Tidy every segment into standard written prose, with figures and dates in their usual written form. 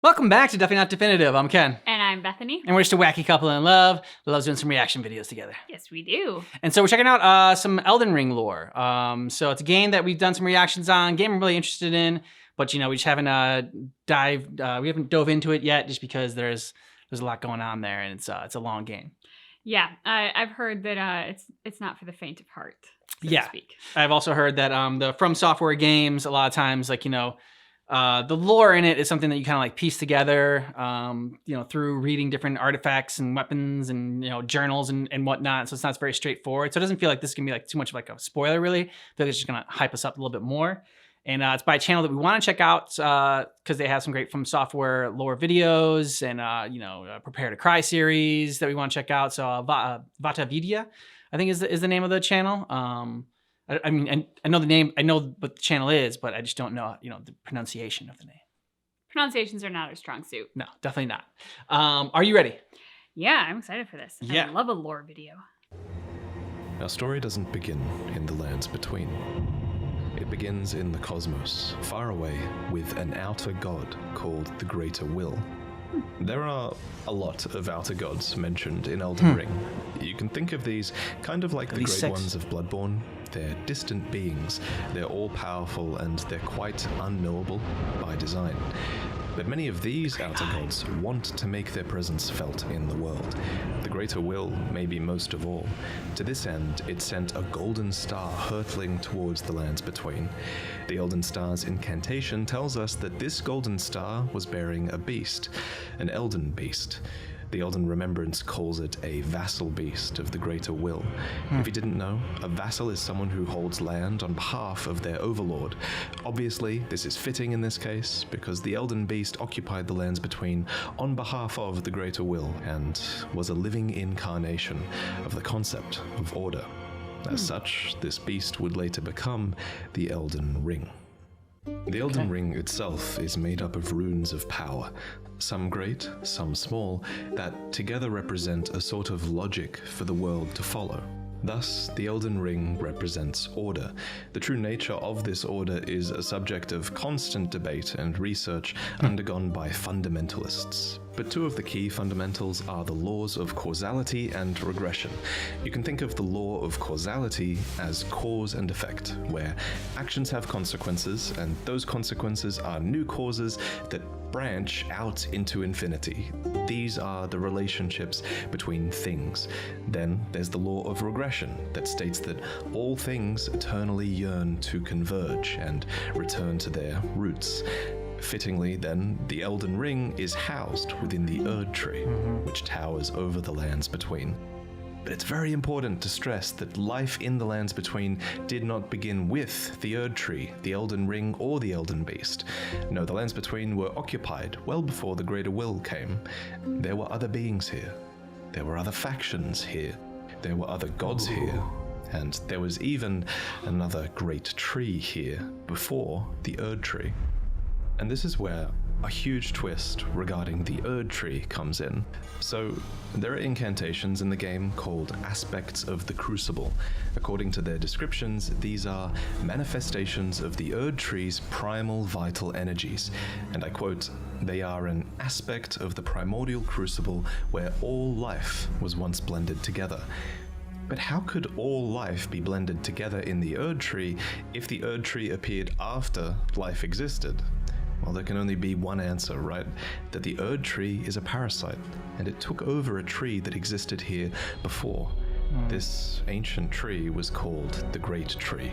Welcome back to Definitely Not Definitive. I'm Ken. And I'm Bethany. And we're just a wacky couple in love that loves doing some reaction videos together. Yes, we do. And so we're checking out some Elden Ring lore. So it's a game that we've done some reactions on, game I'm really interested in, but we just haven't we haven't dove into it yet just because there's a lot going on there and it's a long game. Yeah, I've heard that it's not for the faint of heart, so to speak. I've also heard that the FromSoftware games, a lot of times, the lore in it is something that you kind of like piece together, through reading different artifacts and weapons and, journals and whatnot. So it's not very straightforward. So it doesn't feel like this can be like too much of like a spoiler, really. I feel like it's just going to hype us up a little bit more. And it's by a channel that we want to check out because they have some great FromSoftware lore videos and, Prepare to Cry series that we want to check out. So Vata Vidya, I think is the name of the channel. I mean, I know the name, I know what the channel is, but I just don't know, the pronunciation of the name. Pronunciations are not our strong suit. No, definitely not. Are you ready? Yeah, I'm excited for this. Yeah. I love a lore video. Our story doesn't begin in the lands between. It begins in the cosmos, far away, with an outer god called the Greater Will. There are a lot of outer gods mentioned in Elden Ring. You can think of these kind of like the great ones of Bloodborne. They're distant beings, they're all-powerful, and they're quite unknowable by design. But many of these outer gods want to make their presence felt in the world. The Greater Will, maybe most of all. To this end, it sent a golden star hurtling towards the lands between. The Elden Star's incantation tells us that this golden star was bearing a beast, an Elden beast. The Elden Remembrance calls it a vassal beast of the Greater Will. If you didn't know, a vassal is someone who holds land on behalf of their overlord. Obviously, this is fitting in this case, because the Elden beast occupied the lands between on behalf of the Greater Will, and was a living incarnation of the concept of order. As such, this beast would later become the Elden Ring. The Elden Ring itself is made up of runes of power, some great, some small, that together represent a sort of logic for the world to follow. Thus, the Elden Ring represents order. The true nature of this order is a subject of constant debate and research undergone by fundamentalists. But two of the key fundamentals are the laws of causality and regression. You can think of the law of causality as cause and effect, where actions have consequences, and those consequences are new causes that branch out into infinity. These are the relationships between things. Then there's the law of regression that states that all things eternally yearn to converge and return to their roots. Fittingly, then, the Elden Ring is housed within the Erd Tree, which towers over the lands between. But it's very important to stress that life in the lands between did not begin with the Erd Tree, the Elden Ring, or the Elden Beast. No, the lands between were occupied well before the Greater Will came. There were other beings here. There were other factions here. There were other gods here. And there was even another great tree here before the Erd Tree. And this is where a huge twist regarding the Erd Tree comes in. So, there are incantations in the game called Aspects of the Crucible. According to their descriptions, these are manifestations of the Erd Tree's primal vital energies. And I quote, "They are an aspect of the primordial crucible where all life was once blended together." But how could all life be blended together in the Erd Tree if the Erd Tree appeared after life existed? Well, there can only be one answer, right? That the Erd Tree is a parasite, and it took over a tree that existed here before. This ancient tree was called the Great Tree.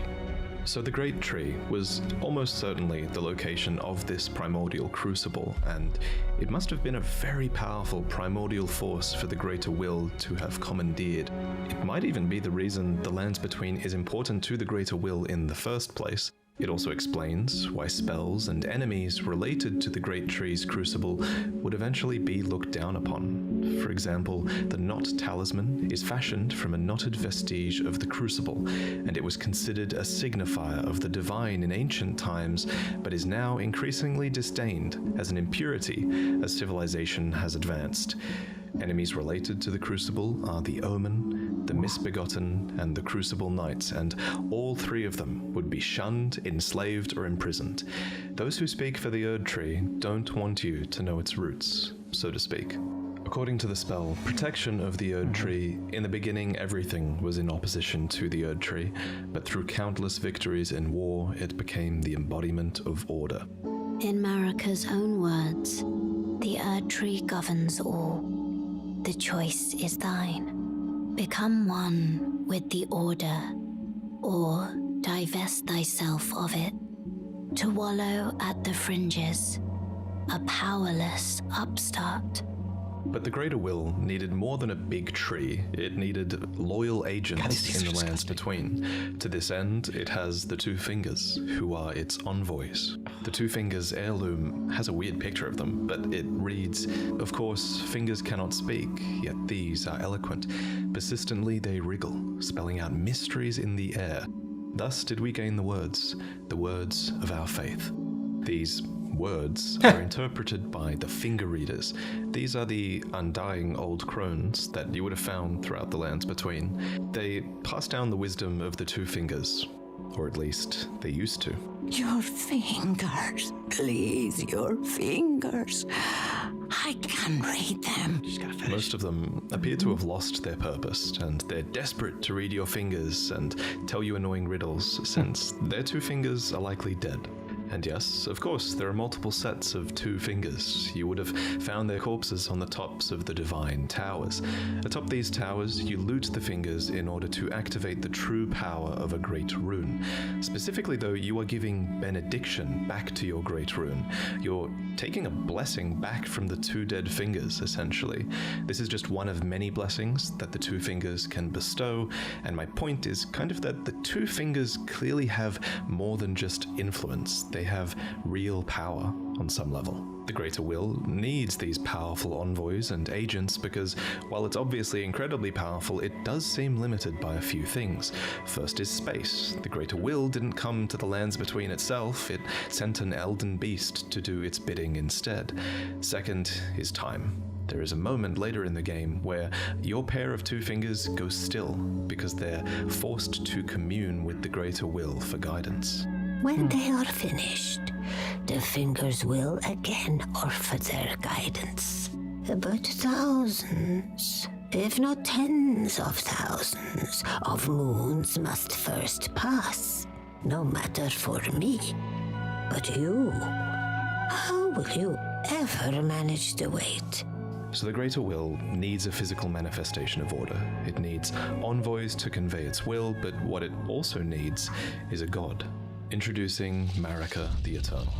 So the Great Tree was almost certainly the location of this primordial crucible, and it must have been a very powerful primordial force for the Greater Will to have commandeered. It might even be the reason the lands between is important to the Greater Will in the first place. It also explains why spells and enemies related to the Great Tree's crucible would eventually be looked down upon. For example, the Knot Talisman is fashioned from a knotted vestige of the crucible, and it was considered a signifier of the divine in ancient times, but is now increasingly disdained as an impurity as civilization has advanced. Enemies related to the crucible are the Omen, the Misbegotten, and the Crucible Knight, and all three of them would be shunned, enslaved, or imprisoned. Those who speak for the Erd Tree don't want you to know its roots, so to speak. According to the spell, protection of the Erd Tree, in the beginning everything was in opposition to the Erd Tree, but through countless victories in war, it became the embodiment of order. In Marika's own words, the Erd Tree governs all. The choice is thine. Become one with the order, or divest thyself of it, to wallow at the fringes, a powerless upstart. But the Greater Will needed more than a big tree. It needed loyal agents in the lands between. To this end, it has the Two Fingers, who are its envoys. The Two Fingers heirloom has a weird picture of them, but it reads, "Of course, fingers cannot speak, yet these are eloquent. Persistently they wriggle, spelling out mysteries in the air. Thus did we gain the words of our faith." These words are interpreted by the finger readers. These are the undying old crones that you would have found throughout the lands between. They pass down the wisdom of the Two Fingers, or at least they used to. Your fingers, please, your fingers. I can read them. Most of them appear to have lost their purpose, and they're desperate to read your fingers and tell you annoying riddles, since their two fingers are likely dead. And yes, of course, there are multiple sets of Two Fingers. You would have found their corpses on the tops of the divine towers. Atop these towers, you loot the fingers in order to activate the true power of a great rune. Specifically though, you are giving benediction back to your great rune. You're taking a blessing back from the two dead fingers, essentially. This is just one of many blessings that the Two Fingers can bestow, and my point is kind of that the Two Fingers clearly have more than just influence. They have real power on some level. The Greater Will needs these powerful envoys and agents because, while it's obviously incredibly powerful, it does seem limited by a few things. First is space. The Greater Will didn't come to the lands between itself, it sent an Elden beast to do its bidding instead. Second is time. There is a moment later in the game where your pair of Two Fingers goes still because they're forced to commune with the Greater Will for guidance. When they are finished, the fingers will again offer their guidance. But thousands, if not tens of thousands, of moons must first pass. No matter for me. But you, how will you ever manage to wait? So the Greater Will needs a physical manifestation of order. It needs envoys to convey its will, but what it also needs is a god. Introducing Marika the Eternal.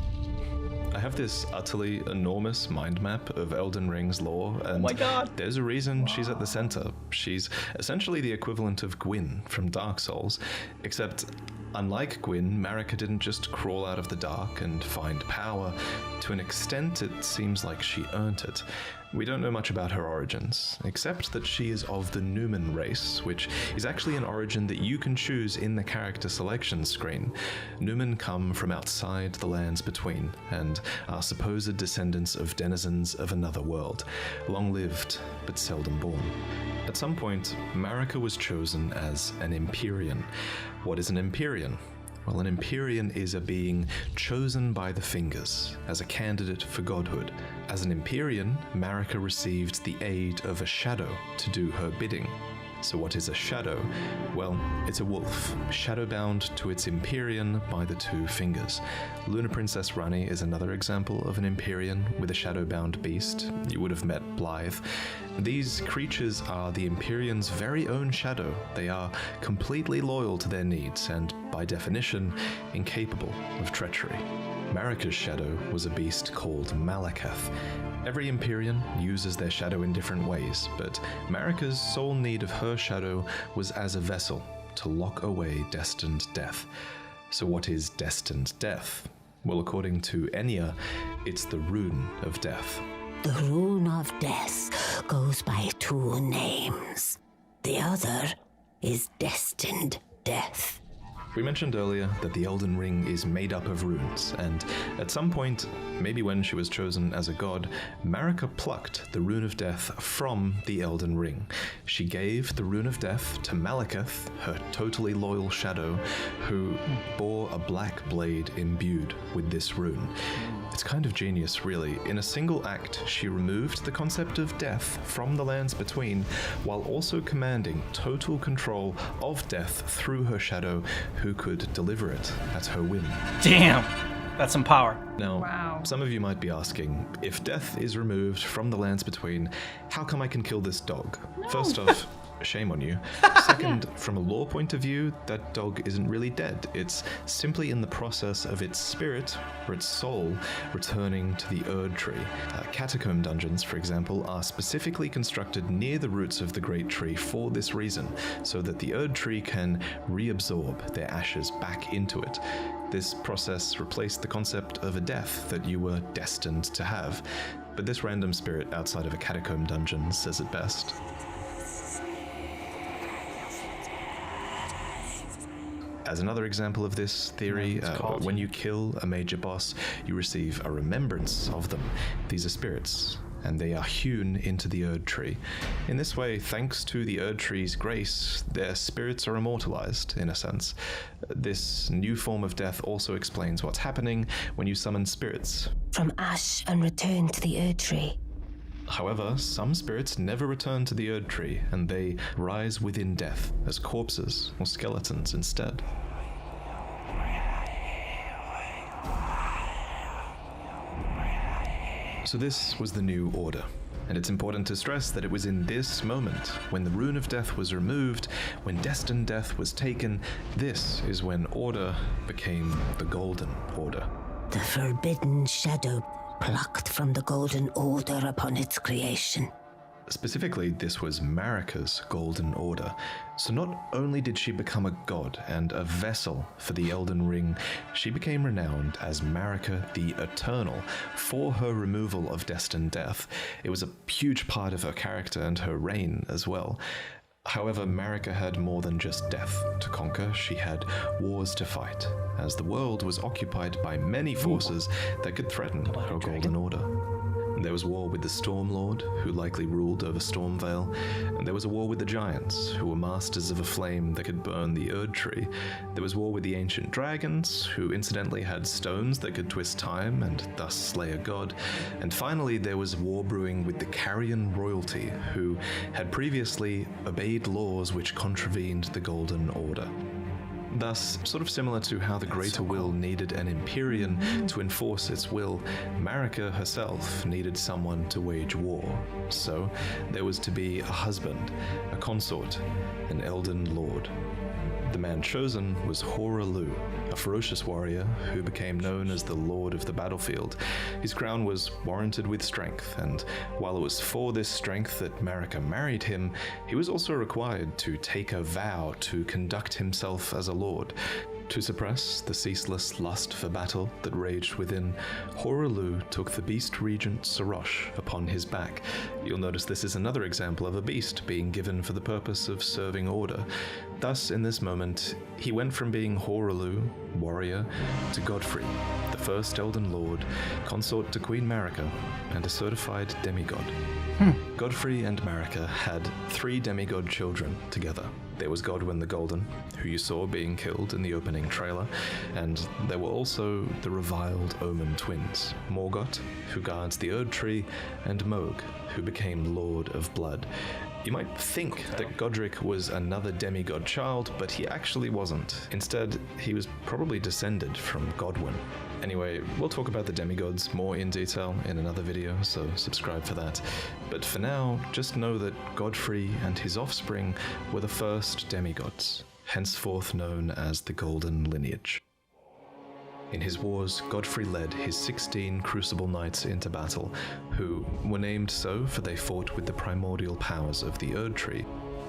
I have this utterly enormous mind map of Elden Ring's lore, and oh my God. There's a reason she's at the center. She's essentially the equivalent of Gwyn from Dark Souls, except unlike Gwyn, Marika didn't just crawl out of the dark and find power. To an extent, it seems like she earned it. We don't know much about her origins, except that she is of the Numen race, which is actually an origin that you can choose in the character selection screen. Numen come from outside the lands between, and are supposed descendants of denizens of another world, long-lived but seldom born. At some point, Marika was chosen as an Empyrean. What is an Empyrean? Well, an Empyrean is a being chosen by the Fingers as a candidate for godhood. As an Empyrean, Marika received the aid of a shadow to do her bidding. So what is a shadow? Well, it's a wolf, shadowbound to its Empyrean by the Two Fingers. Luna Princess Rani is another example of an Empyrean with a shadowbound beast. You would have met Blythe. These creatures are the Empyrean's very own shadow. They are completely loyal to their needs and, by definition, incapable of treachery. Marika's shadow was a beast called Malakath. Every Empyrean uses their shadow in different ways, but Marika's sole need of her shadow was as a vessel to lock away destined death. So what is destined death? Well, according to Enya, it's the rune of death. The rune of death goes by two names. The other is destined death. We mentioned earlier that the Elden Ring is made up of runes, and at some point, maybe when she was chosen as a god, Marika plucked the Rune of Death from the Elden Ring. She gave the Rune of Death to Malekith, her totally loyal shadow, who bore a black blade imbued with this rune. It's kind of genius, really. In a single act, she removed the concept of death from the lands between, while also commanding total control of death through her shadow, who could deliver it at her whim. Damn, that's some power. Now, Wow. some of you might be asking, if death is removed from the lands between, how come I can kill this dog? First off, shame on you. Second, from a lore point of view, that dog isn't really dead. It's simply in the process of its spirit, or its soul, returning to the Erd Tree. Catacomb dungeons, for example, are specifically constructed near the roots of the Great Tree for this reason, so that the Erd Tree can reabsorb their ashes back into it. This process replaced the concept of a death that you were destined to have, but this random spirit outside of a catacomb dungeon says it best. As another example of this theory, when you kill a major boss, you receive a remembrance of them. These are spirits, and they are hewn into the Erd Tree. In this way, thanks to the Erd Tree's grace, their spirits are immortalized, in a sense. This new form of death also explains what's happening when you summon spirits. From ash and return to the Erd Tree. However, some spirits never return to the Erd Tree, and they rise within death as corpses or skeletons instead. So this was the new order, and it's important to stress that it was in this moment, when the Rune of Death was removed, when Destined Death was taken, this is when Order became the Golden Order. The forbidden shadow plucked from the Golden Order upon its creation. Specifically, this was Marika's Golden Order. So not only did she become a god and a vessel for the Elden Ring, she became renowned as Marika the Eternal for her removal of Destined Death. It was a huge part of her character and her reign as well. However, Marika had more than just death to conquer. She had wars to fight, as the world was occupied by many forces that could threaten her Golden Order. There was war with the Stormlord, who likely ruled over Stormvale, and there was a war with the Giants, who were masters of a flame that could burn the Erd Tree. There was war with the Ancient Dragons, who incidentally had stones that could twist time and thus slay a god. And finally, there was war brewing with the Carrion Royalty, who had previously obeyed laws which contravened the Golden Order. Thus, sort of similar to how the Greater Will needed an Empyrean to enforce its will, Marika herself needed someone to wage war. So, there was to be a husband, a consort, an Elden Lord. The man chosen was Horalu, a ferocious warrior who became known as the Lord of the Battlefield. His crown was warranted with strength, and while it was for this strength that Marika married him, he was also required to take a vow to conduct himself as a lord. To suppress the ceaseless lust for battle that raged within, Horalu took the beast regent Sarosh upon his back. You'll notice this is another example of a beast being given for the purpose of serving order. Thus, in this moment, he went from being Horalu, warrior, to Godfrey, the first Elden Lord, consort to Queen Marika, and a certified demigod. Godfrey and Marika had 3 demigod children together. There was Godwyn the Golden, who you saw being killed in the opening trailer, and there were also the reviled Omen twins, Morgoth, who guards the Erd Tree, and Mohg, who became Lord of Blood. You might think that Godric was another demigod child, but he actually wasn't. Instead, he was probably descended from Godwyn. Anyway, we'll talk about the demigods more in detail in another video, so subscribe for that. But for now, just know that Godfrey and his offspring were the first demigods, henceforth known as the Golden Lineage. In his wars, Godfrey led his 16 Crucible Knights into battle, who were named so for they fought with the primordial powers of the Erd Tree.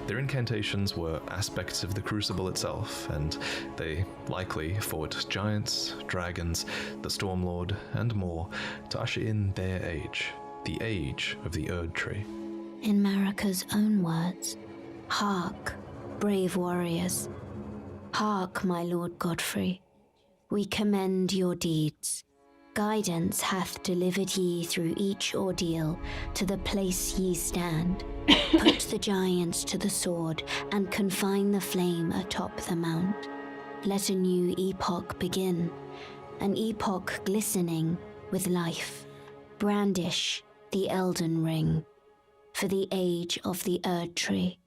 Their incantations were aspects of the Crucible itself, and they likely fought giants, dragons, the Stormlord, and more to usher in their age, the age of the Erd Tree. In Marika's own words, hark, brave warriors. Hark, my lord Godfrey, we commend your deeds. Guidance hath delivered ye through each ordeal to the place ye stand. Put the giants to the sword and confine the flame atop the mount. Let a new epoch begin, an epoch glistening with life. Brandish the Elden ring for the age of the Erd Tree.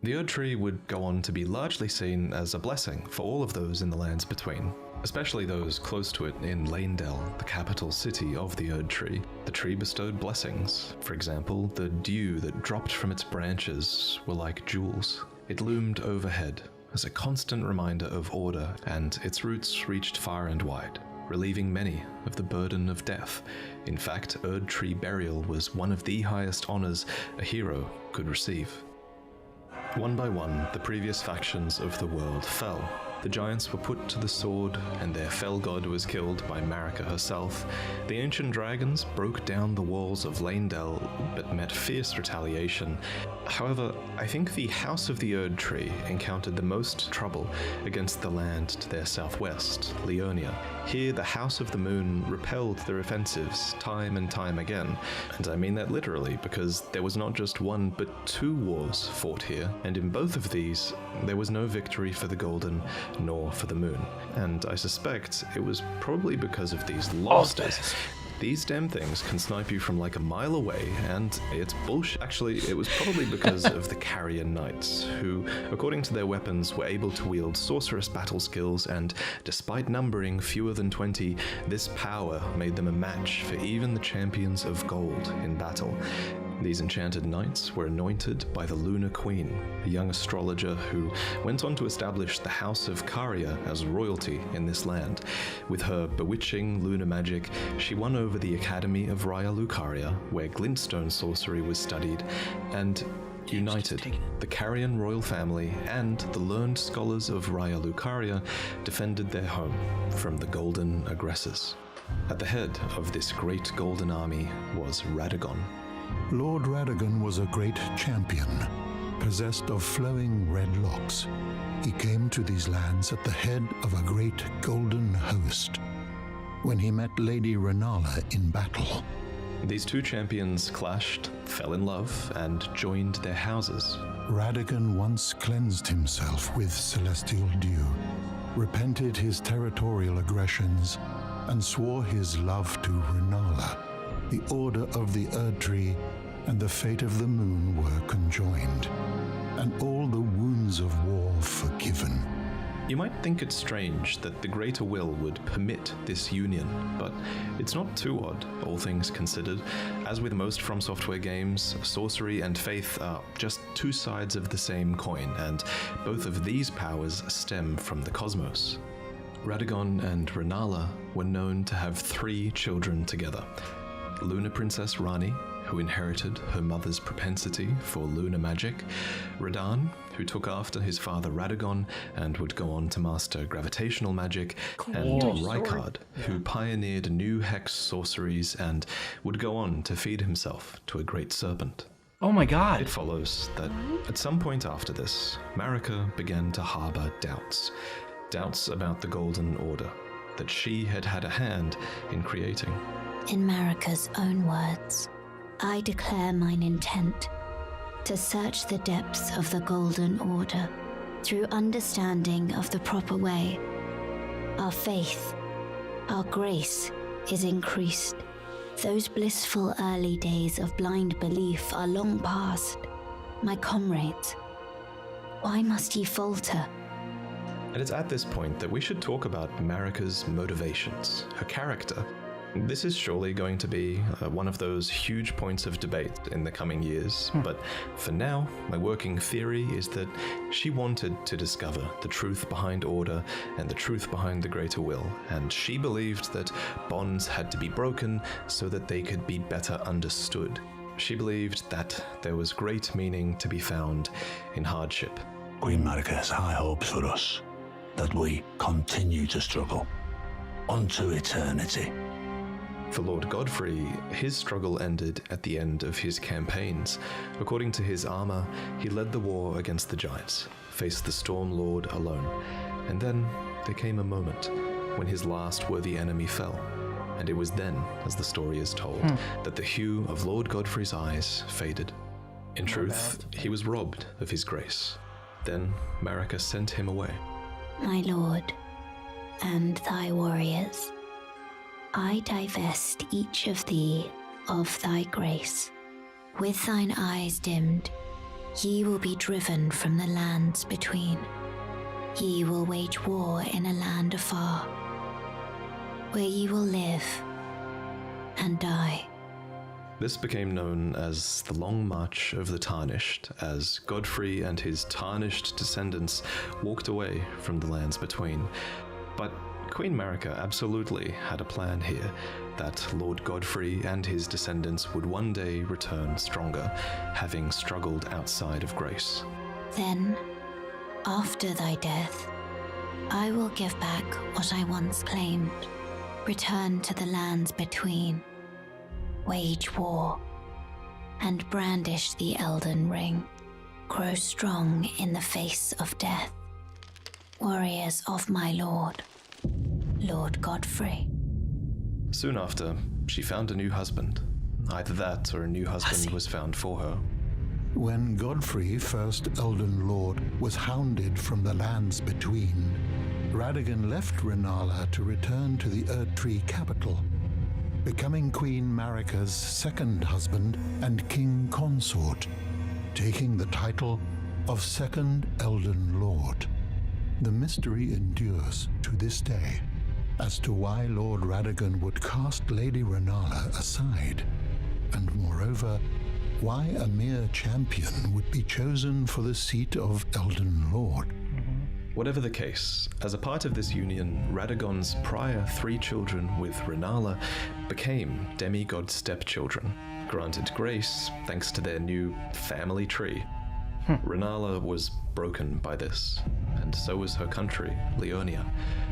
The Erd Tree would go on to be largely seen as a blessing for all of those in the lands between, especially those close to it in Palmdale, the capital city of the Erd Tree. The tree bestowed blessings. For example, the dew that dropped from its branches were like jewels. It loomed overhead as a constant reminder of order, and its roots reached far and wide, relieving many of the burden of death. In fact, Erd Tree burial was one of the highest honors a hero could receive. One by one, the previous factions of the world fell. The giants were put to the sword, and their fell god was killed by Marika herself. The ancient dragons broke down the walls of Palmdale, but met fierce retaliation. However, I think the House of the Erd Tree encountered the most trouble against the land to their southwest, Leonia. Here, the House of the Moon repelled their offensives time and time again, and I mean that literally, because there was not just one but two wars fought here, and in both of these, there was no victory for the Golden nor for the Moon. And I suspect it was probably because of these losses. These damn things can snipe you from like a mile away, and it's bullshit. Actually, it was probably because of the Carrion Knights, who, according to their weapons, were able to wield sorcerous battle skills, and despite numbering fewer than 20, this power made them a match for even the champions of gold in battle. These enchanted knights were anointed by the Lunar Queen, a young astrologer who went on to establish the House of Caria as royalty in this land. With her bewitching lunar magic, she won over the Academy of Raya Lucaria, where glintstone sorcery was studied, and united the Carrion royal family and the learned scholars of Raya Lucaria defended their home from the golden aggressors. At the head of this great golden army was Radagon. Lord Radagon was a great champion, possessed of flowing red locks. He came to these lands at the head of a great golden host. When he met Lady Renala in battle, These two champions clashed, fell in love, and joined their houses. Radagon once cleansed himself with celestial dew, repented his territorial aggressions, and swore his love to Renala. The order of the Erd Tree and the fate of the moon were conjoined, and all the wounds of war forgiven. You might think it strange that the Greater Will would permit this union, but it's not too odd, all things considered. As with most FromSoftware games, sorcery and faith are just two sides of the same coin, and both of these powers stem from the cosmos. Radagon and Renala were known to have 3 children together. Lunar Princess Rani, who inherited her mother's propensity for lunar magic, Radan, who took after his father Radagon and would go on to master gravitational magic, and Rykard, who pioneered new hex sorceries and would go on to feed himself to a great serpent. Oh my god. It follows that at some point after this, Marika began to harbor doubts. Doubts about the Golden Order, that she had had a hand in creating. In Marika's own words, I declare mine intent to search the depths of the Golden Order through understanding of the proper way. Our faith, our grace is increased. Those blissful early days of blind belief are long past. My comrades, why must ye falter? And it's at this point that we should talk about Marika's motivations, her character. This is surely going to be one of those huge points of debate in the coming years, but for now, my working theory is that she wanted to discover the truth behind order and the truth behind the Greater Will, and she believed that bonds had to be broken so that they could be better understood. She believed that there was great meaning to be found in hardship. Queen Marika has high hopes for us, that we continue to struggle unto eternity. For Lord Godfrey, his struggle ended at the end of his campaigns. According to his armor, he led the war against the giants, faced the Storm Lord alone. And then there came a moment when his last worthy enemy fell. And it was then, as the story is told, that the hue of Lord Godfrey's eyes faded. In truth, he was robbed of his grace. Then Marika sent him away. My lord, and thy warriors, I divest each of thee of thy grace. With thine eyes dimmed, ye will be driven from the lands between. Ye will wage war in a land afar, where ye will live and die. This became known as the Long March of the Tarnished, as Godfrey and his tarnished descendants walked away from the lands between. But Queen Marika absolutely had a plan here, that Lord Godfrey and his descendants would one day return stronger, having struggled outside of grace. Then, after thy death, I will give back what I once claimed, return to the lands between, wage war, and brandish the Elden Ring, grow strong in the face of death. Warriors of my lord, Lord Godfrey. Soon after, she found a new husband. Either that or a new husband was found for her. When Godfrey, first Elden Lord, was hounded from the lands between, Radagon left Rennala to return to the Erdtree capital, becoming Queen Marika's second husband and king consort, taking the title of Second Elden Lord. The mystery endures to this day as to why Lord Radagon would cast Lady Rennala aside, and moreover, why a mere champion would be chosen for the seat of Elden Lord. Whatever the case, as a part of this union, Radagon's prior 3 children with Rennala became demigod stepchildren, granted grace thanks to their new family tree. Rennala was broken by this, and so was her country, Leonia.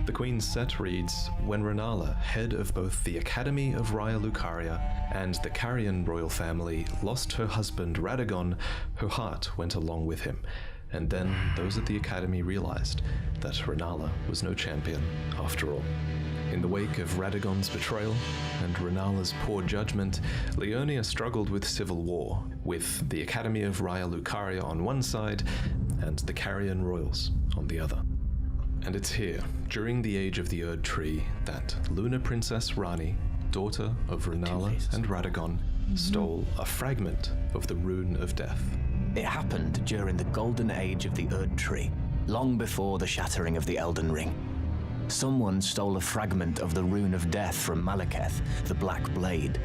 The Queen's set reads, when Rennala, head of both the Academy of Raya Lucaria and the Carian royal family, lost her husband Radagon, her heart went along with him. And then those at the Academy realized that Rennala was no champion after all. In the wake of Radagon's betrayal and Rennala's poor judgment, Leonia struggled with civil war, with the Academy of Raya Lucaria on one side and the Carian royals on the other. And it's here, during the age of the Erdtree, that Lunar Princess Rani, daughter of Rennala and Radagon, stole a fragment of the Rune of Death. It happened during the golden age of the Erdtree, long before the shattering of the Elden Ring. Someone stole a fragment of the Rune of Death from Malekith, the Black Blade.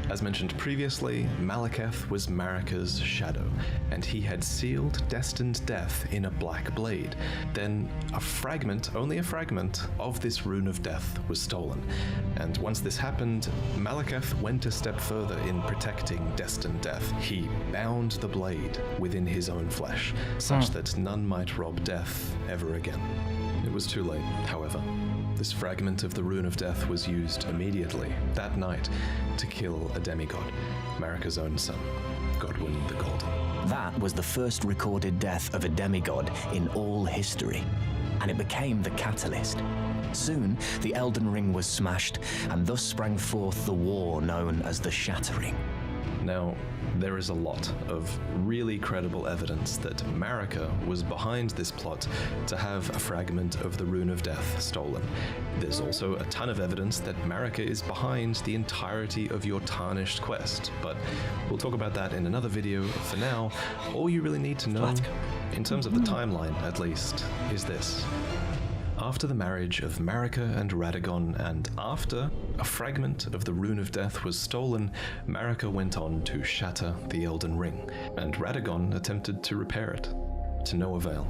As mentioned previously, Malekith was Marika's shadow, and he had sealed destined death in a black blade. Then a fragment, only a fragment, of this Rune of Death was stolen. And once this happened, Malekith went a step further in protecting destined death. He bound the blade within his own flesh, such that none might rob death ever again. It was too late, however. This fragment of the Rune of Death was used immediately, that night, to kill a demigod, Marika's own son, Godwyn the Golden. That was the first recorded death of a demigod in all history, and it became the catalyst. Soon, the Elden Ring was smashed, and thus sprang forth the war known as the Shattering. Now, there is a lot of really credible evidence that Marika was behind this plot to have a fragment of the Rune of Death stolen. There's also a ton of evidence that Marika is behind the entirety of your Tarnished quest, but we'll talk about that in another video. For now, all you really need to know, in terms of the timeline at least, is this. After the marriage of Marika and Radagon, and after a fragment of the Rune of Death was stolen, Marika went on to shatter the Elden Ring, and Radagon attempted to repair it, to no avail.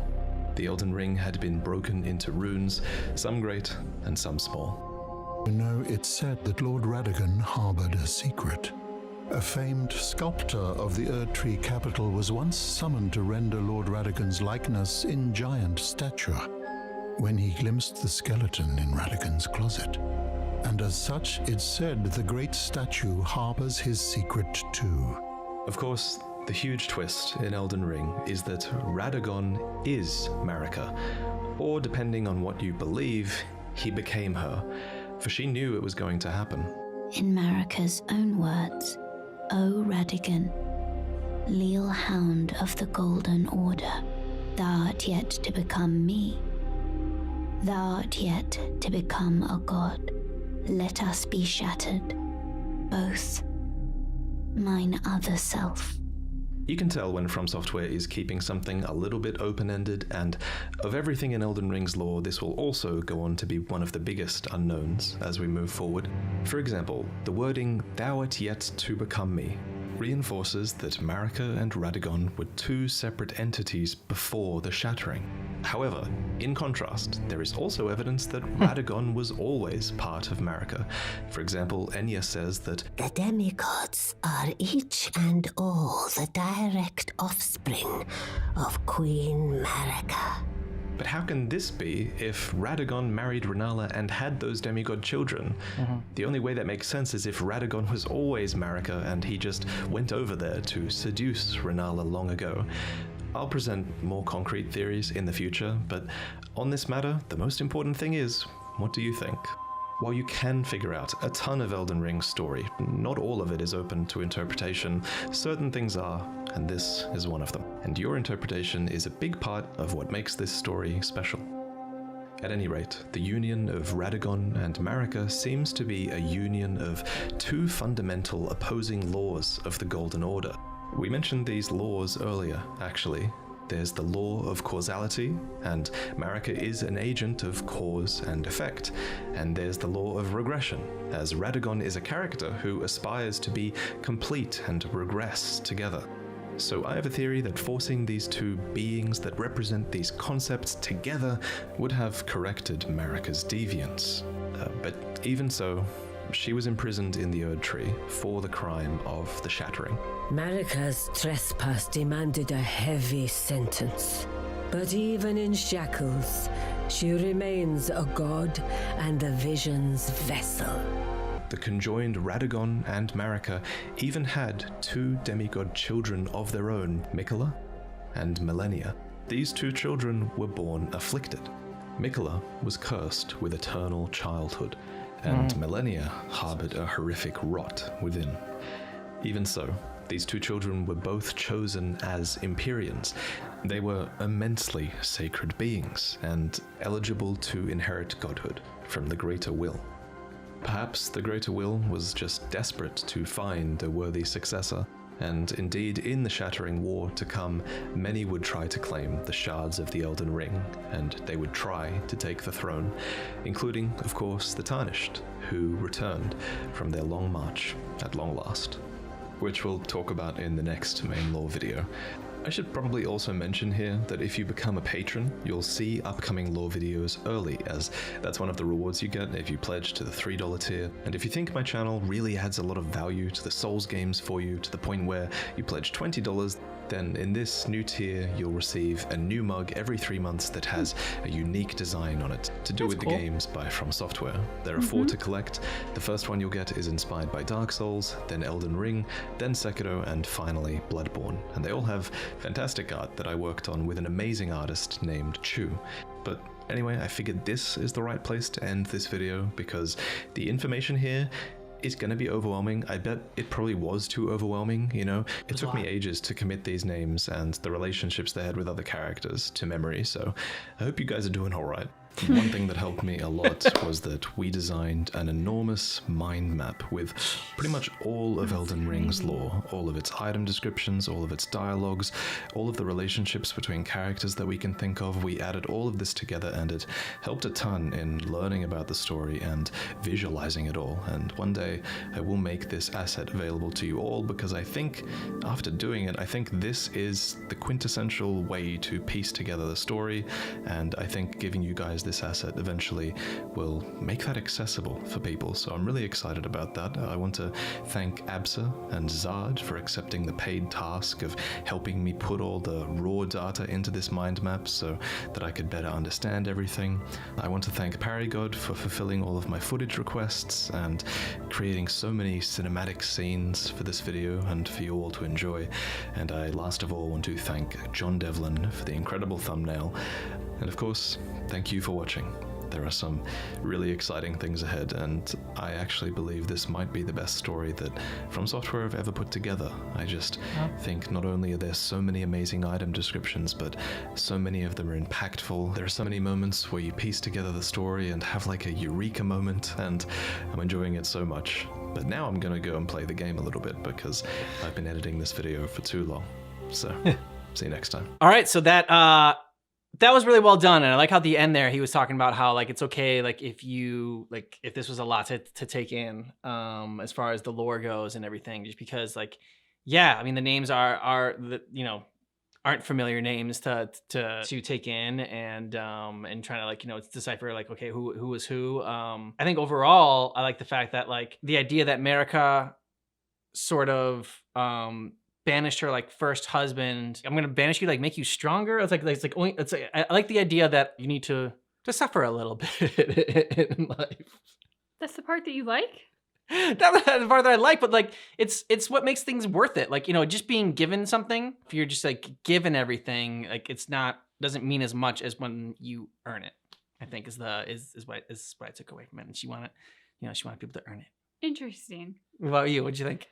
The Elden Ring had been broken into runes, some great and some small. You know, it's said that Lord Radagon harbored a secret. A famed sculptor of the Erdtree capital was once summoned to render Lord Radagon's likeness in giant stature, when he glimpsed the skeleton in Radagon's closet. And as such, it's said the great statue harbors his secret too. Of course, the huge twist in Elden Ring is that Radagon is Marika, Or depending on what you believe, he became her, for she knew it was going to happen. In Marika's own words, O Radigan, leal hound of the Golden Order, thou art yet to become me. Thou art yet to become a god. Let us be shattered, both. Mine other self. You can tell when FromSoftware is keeping something a little bit open-ended, and of everything in Elden Ring's lore, this will also go on to be one of the biggest unknowns as we move forward. For example, the wording, thou art yet to become me, reinforces that Marika and Radagon were two separate entities before the shattering. However, in contrast, there is also evidence that Radagon was always part of Marika. For example, Enya says that The demigods are each and all the direct offspring of Queen Marika. but how can this be if Radagon married Renala and had those demigod children? The only way that makes sense is if Radagon was always Marika and he just went over there to seduce Renala long ago. I'll present more concrete theories in the future, but on this matter, the most important thing is, what do you think? While you can figure out a ton of Elden Ring's story, not all of it is open to interpretation. Certain things are, and this is one of them. And your interpretation is a big part of what makes this story special. At any rate, the union of Radagon and Marika seems to be a union of two fundamental opposing laws of the Golden Order. We mentioned these laws earlier, actually. There's the law of causality, and Marika is an agent of cause and effect. And there's the law of regression, as Radagon is a character who aspires to be complete and regress together. So I have a theory that forcing these two beings that represent these concepts together would have corrected Marika's deviance. But even so, she was imprisoned in the Erd Tree for the crime of the Shattering. Marika's trespass demanded a heavy sentence. But even in shackles, she remains a god and the vision's vessel. The conjoined Radagon and Marika even had two demigod children of their own, Mikola and Millennia. These two children were born afflicted. Mikola was cursed with eternal childhood, and Millennia harbored a horrific rot within. Even so, these two children were both chosen as Empyreans. They were immensely sacred beings and eligible to inherit godhood from the Greater Will. Perhaps the Greater Will was just desperate to find a worthy successor, and indeed in the Shattering War to come, many would try to claim the shards of the Elden Ring, and they would try to take the throne, including, of course, the Tarnished, who returned from their long march at long last, which we'll talk about in the next main lore video. I should probably also mention here that if you become a patron, you'll see upcoming lore videos early, as that's one of the rewards you get if you pledge to the $3 tier. And if you think my channel really adds a lot of value to the Souls games for you to the point where you pledge $20, then in this new tier you'll receive a new mug every 3 months that has a unique design on it to do with the games by FromSoftware. There are 4 to collect. The first one you'll get is inspired by Dark Souls, then Elden Ring, then Sekiro, and finally Bloodborne. And they all have fantastic art that I worked on with an amazing artist named Chu. But anyway, I figured this is the right place to end this video because the information here is going to be overwhelming. I bet it probably was too overwhelming, you know? It took me ages to commit these names and the relationships they had with other characters to memory, so I hope you guys are doing alright. One thing that helped me a lot was that we designed an enormous mind map with pretty much all of Elden Ring's lore, all of its item descriptions, all of its dialogues, all of the relationships between characters that we can think of. We added all of this together and it helped a ton in learning about the story and visualizing it all. And one day I will make this asset available to you all because I think after doing it, I think this is the quintessential way to piece together the story, and I think giving you guys monetize this asset eventually will make that accessible for people. So I'm really excited about that. I want to thank Absa and Zard for accepting the paid task of helping me put all the raw data into this mind map so that I could better understand everything. I want to thank Paragod for fulfilling all of my footage requests and creating so many cinematic scenes for this video and for you all to enjoy. And I last of all want to thank John Devlin for the incredible thumbnail. And of course, thank you for watching. There are some really exciting things ahead, and I actually believe this might be the best story that From Software have ever put together. I just think not only are there so many amazing item descriptions, but so many of them are impactful. There are so many moments where you piece together the story and have like a eureka moment, and I'm enjoying it so much. But now I'm gonna go and play the game a little bit because I've been editing this video for too long. So, see you next time. All right, so that was really well done, and I like how at the end there he was talking about how like it's okay like if this was a lot to take in as far as the lore goes and everything, just because like I mean the names are aren't familiar names to take in and trying to like decipher like okay who was who. I think overall I like the fact that like the idea that Marika sort of banished her like first husband. I'm gonna banish you, like make you stronger. It's like I like the idea that you need to suffer a little bit in life. That's the part that you like? That's the part that I like, but like it's what makes things worth it. Like just being given something. If you're just like given everything, like doesn't mean as much as when you earn it. I think is what I took away from it. And she wanted people to earn it. Interesting. What about you? What'd you think?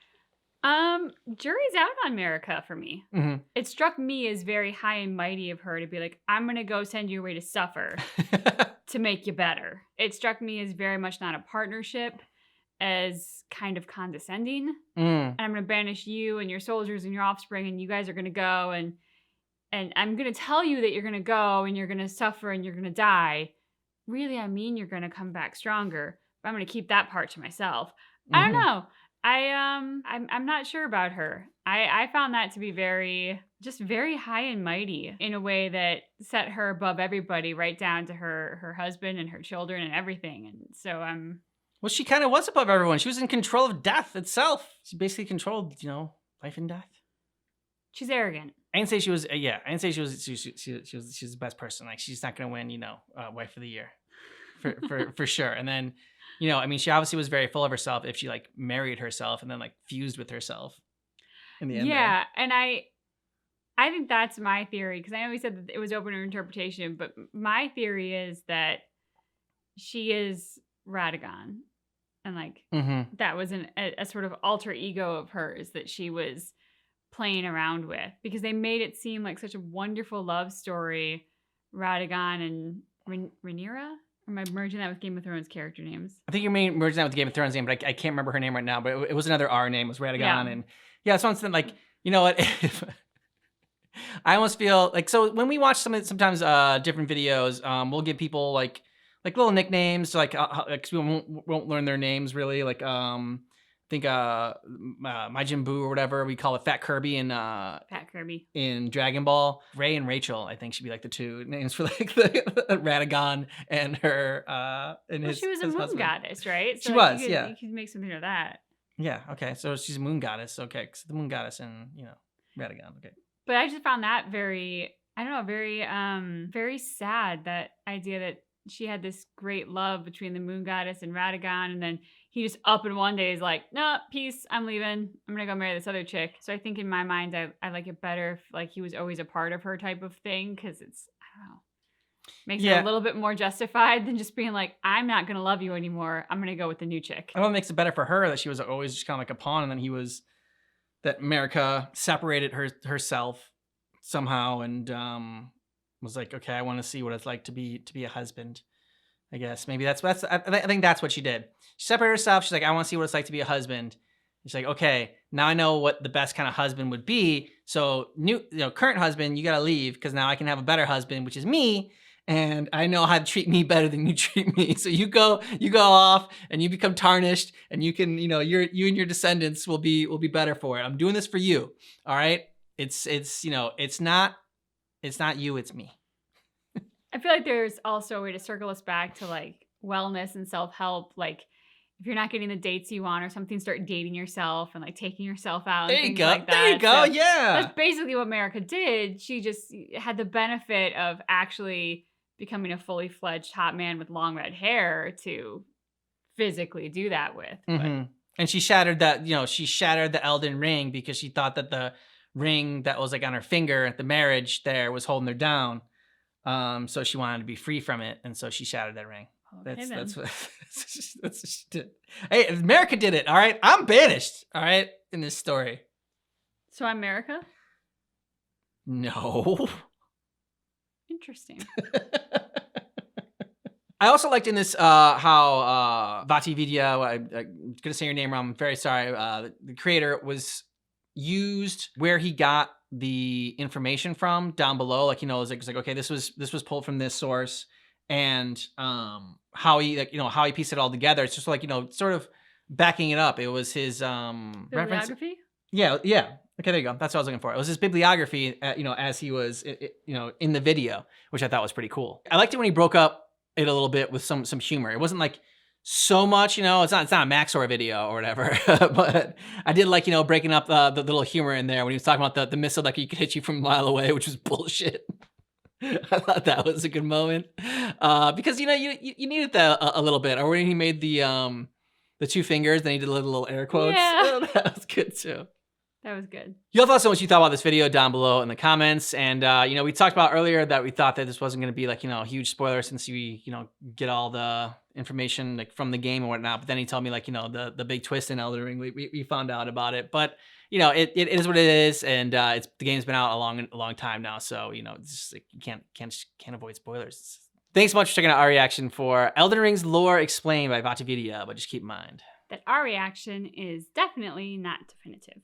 Jury's out on Marika for me. Mm-hmm. It struck me as very high and mighty of her to be like, I'm gonna go send you away to suffer to make you better. It struck me as very much not a partnership, as kind of condescending. And I'm gonna banish you and your soldiers and your offspring, and you guys are gonna go and I'm gonna tell you that you're gonna go and you're gonna suffer and you're gonna die. Really, I mean you're gonna come back stronger. But I'm gonna keep that part to myself. I don't know. I'm not sure about her. I found that to be very high and mighty in a way that set her above everybody, right down to her husband and her children and everything. And so well, she kind of was above everyone. She was in control of death itself. She basically controlled, life and death. She's arrogant. I didn't say she was. I didn't say she was the best person. Like she's not gonna win, wife of the year, for sure. And then. I mean, she obviously was very full of herself if she like married herself and then like fused with herself in the end. Yeah, and I think that's my theory, because I know we said that it was open to interpretation, but my theory is that she is Radagon, and like that was a sort of alter ego of hers that she was playing around with, because they made it seem like such a wonderful love story, Radagon and Rhaenyra. Or am I merging that with Game of Thrones character names? I think you're merging that with the Game of Thrones name, but I can't remember her name right now. But it was another R name. It was Radagon. Yeah. And yeah, it's something like, you know what? I almost feel like, so when we watch sometimes different videos, we'll give people like little nicknames, like we won't learn their names really. Like I think Majin Buu or whatever, we call it Fat Kirby in Dragon Ball. Ray and Rachel, I think, should be like the two names for like the Radagon and her and his. She was a moon husband. Goddess, right? So she was, you yeah. You could make something of that. Yeah. Okay. So she's a moon goddess. Okay, so the moon goddess and Radagon. Okay. But I just found that very sad, that idea that she had this great love between the moon goddess and Radagon, and then he just up in one day is like, no, peace, I'm leaving. I'm gonna go marry this other chick. So I think in my mind, I like it better if like he was always a part of her type of thing, because it's, I don't know, makes it a little bit more justified than just being like, I'm not gonna love you anymore. I'm gonna go with the new chick. I don't know, it makes it better for her that she was always just kind of like a pawn, and then that Marika separated herself somehow and was like, okay, I want to see what it's like to be a husband. I guess maybe I think that's what she did. She separated herself. She's like, I want to see what it's like to be a husband. She's like, okay, now I know what the best kind of husband would be. So current husband, you got to leave, because now I can have a better husband, which is me. And I know how to treat me better than you treat me. So you go off and you become tarnished, and you can, you and your descendants will be better for it. I'm doing this for you. All right. It's not you, it's me. I feel like there's also a way to circle us back to like wellness and self-help. Like if you're not getting the dates you want or something, start dating yourself and like taking yourself out and There you things go. like that. There you go. So Yeah. that's basically what America did. She just had the benefit of actually becoming a fully fledged hot man with long red hair to physically do that with. But Mm-hmm. And she shattered that, she shattered the Elden ring because she thought that the ring that was like on her finger at the marriage there was holding her down. So she wanted to be free from it. And so she shattered that ring. okay, That's then. what, that's what she did. Hey, America did it. All right. I'm banished. All right. In this story. So America? No. Interesting. I also liked in this how Vati Vidya, I'm going to say your name wrong, I'm very sorry, the creator was used where he got the information from down below. Like, it was like, okay, this was pulled from this source, and how he, how he pieced it all together. It's just like, sort of backing it up. It was his reference. Bibliography? Yeah. Okay, there you go. That's what I was looking for. It was his bibliography, as he was, in the video, which I thought was pretty cool. I liked it when he broke up it a little bit with some humor. It wasn't like so much, it's not a Maxor video or whatever, but I did like, breaking up the little humor in there when he was talking about the missile that could hit you from a mile away, which was bullshit. I thought that was a good moment because, you needed that a little bit. Or when he made the 2 fingers, then he did little air quotes. Yeah. That was good too. That was good. Y'all let us know what you thought about this video down below in the comments. And, we talked about earlier that we thought that this wasn't going to be like, a huge spoiler since we, get all the information like from the game and whatnot. But then he told me like, the big twist in Elden Ring, we found out about it. But, it is what it is. And the game's been out a long time now. So, it's just like, you can't avoid spoilers. Thanks so much for checking out our reaction for Elden Ring's Lore Explained by Vati Vidya. But just keep in mind That our reaction is definitely not definitive.